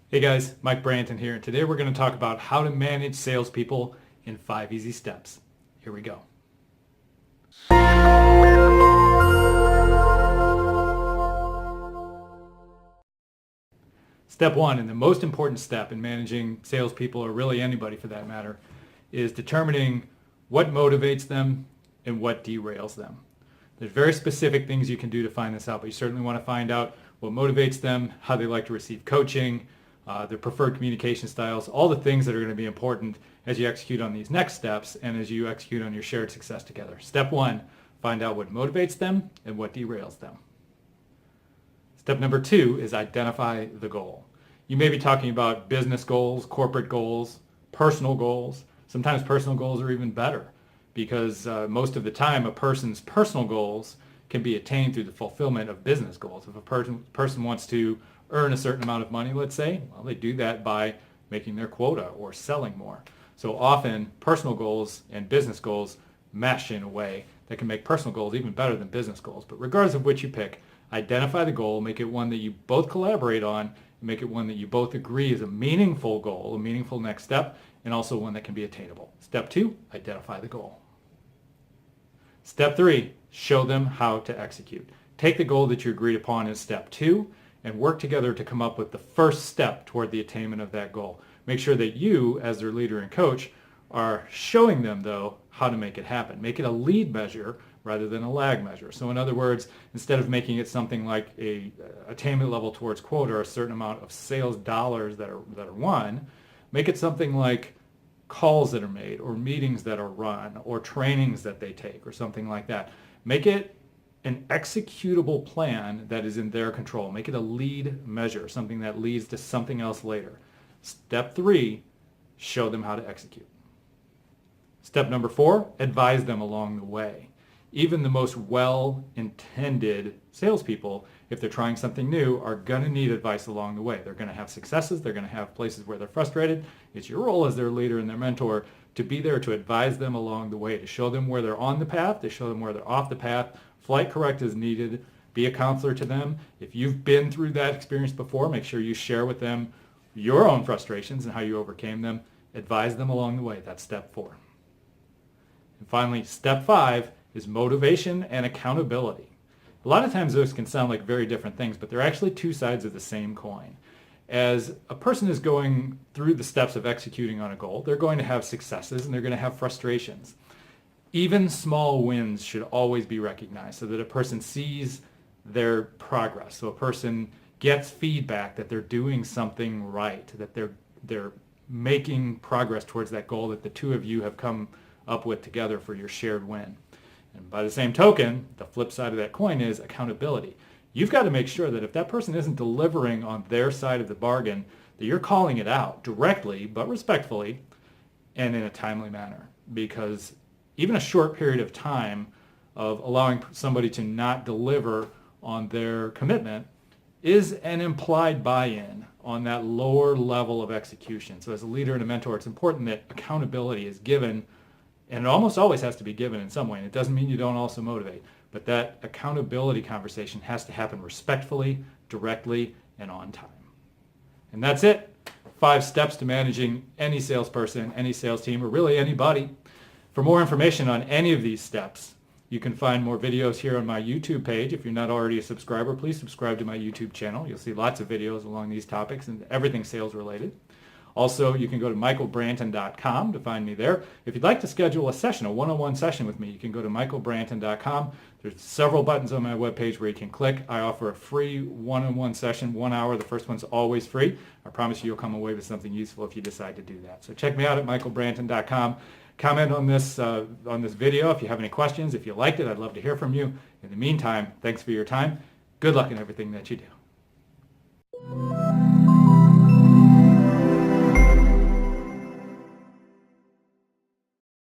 Hey guys, Mike Branton here, and today we're going to talk about how to manage salespeople in 5 easy steps. Here we go. Step one, and the most important step in managing salespeople, or really anybody for that matter, is determining what motivates them and what derails them. There's very specific things you can do to find this out, but you certainly want to find out what motivates them, how they like to receive coaching, their preferred communication styles, all the things that are going to be important as you execute on these next steps and as you execute on your shared success together. Step one, find out what motivates them and what derails them. Step number two is identify the goal. You may be talking about business goals, corporate goals, personal goals. Sometimes personal goals are even better because most of the time a person's personal goals can be attained through the fulfillment of business goals. If a person wants to earn a certain amount of money, let's say, well, they do that by making their quota or selling more. So often personal goals and business goals mesh in a way that can make personal goals even better than business goals. But regardless of which you pick, identify the goal, make it one that you both collaborate on, and make it one that you both agree is a meaningful goal, a meaningful next step, and also one that can be attainable. Step two, identify the goal. Step three, show them how to execute. Take the goal that you agreed upon as step two and work together to come up with the first step toward the attainment of that goal. Make sure that you, as their leader and coach, are showing them, though, how to make it happen. Make it a lead measure rather than a lag measure. So in other words, instead of making it something like a attainment level towards quota or a certain amount of sales dollars that are won, make it something like calls that are made or meetings that are run or trainings that they take or something like that. Make it an executable plan that is in their control. Make it a lead measure, something that leads to something else later. Step three, show them how to execute. Step number four, advise them along the way. Even the most well-intended salespeople, if they're trying something new, are going to need advice along the way. They're going to have successes. They're going to have places where they're frustrated. It's your role as their leader and their mentor to be there to advise them along the way, to show them where they're on the path, to show them where they're off the path. Flight correct is needed. Be a counselor to them. If you've been through that experience before, make sure you share with them your own frustrations and how you overcame them. Advise them along the way. That's step four. And finally, step five is motivation and accountability. A lot of times those can sound like very different things, but they're actually two sides of the same coin. As a person is going through the steps of executing on a goal, they're going to have successes and they're going to have frustrations. Even small wins should always be recognized so that a person sees their progress. So a person gets feedback that they're doing something right, that they're making progress towards that goal that the two of you have come up with together for your shared win. And by the same token, the flip side of that coin is accountability. You've got to make sure that if that person isn't delivering on their side of the bargain, that you're calling it out directly, but respectfully, and in a timely manner. Because even a short period of time of allowing somebody to not deliver on their commitment is an implied buy-in on that lower level of execution. So as a leader and a mentor, it's important that accountability is given, and it almost always has to be given in some way. And it doesn't mean you don't also motivate, but that accountability conversation has to happen respectfully, directly, and on time. And that's it. 5 steps to managing any salesperson, any sales team, or really anybody. For more information on any of these steps, you can find more videos here on my YouTube page. If you're not already a subscriber, please subscribe to my YouTube channel. You'll see lots of videos along these topics and everything sales related. Also, you can go to michaelbranton.com to find me there. If you'd like to schedule a session, a one-on-one session with me, you can go to michaelbranton.com. There's several buttons on my webpage where you can click. I offer a free one-on-one session, 1 hour. The first one's always free. I promise you you'll come away with something useful if you decide to do that. So check me out at michaelbranton.com. Comment on this video if you have any questions. If you liked it, I'd love to hear from you. In the meantime, thanks for your time. Good luck in everything that you do.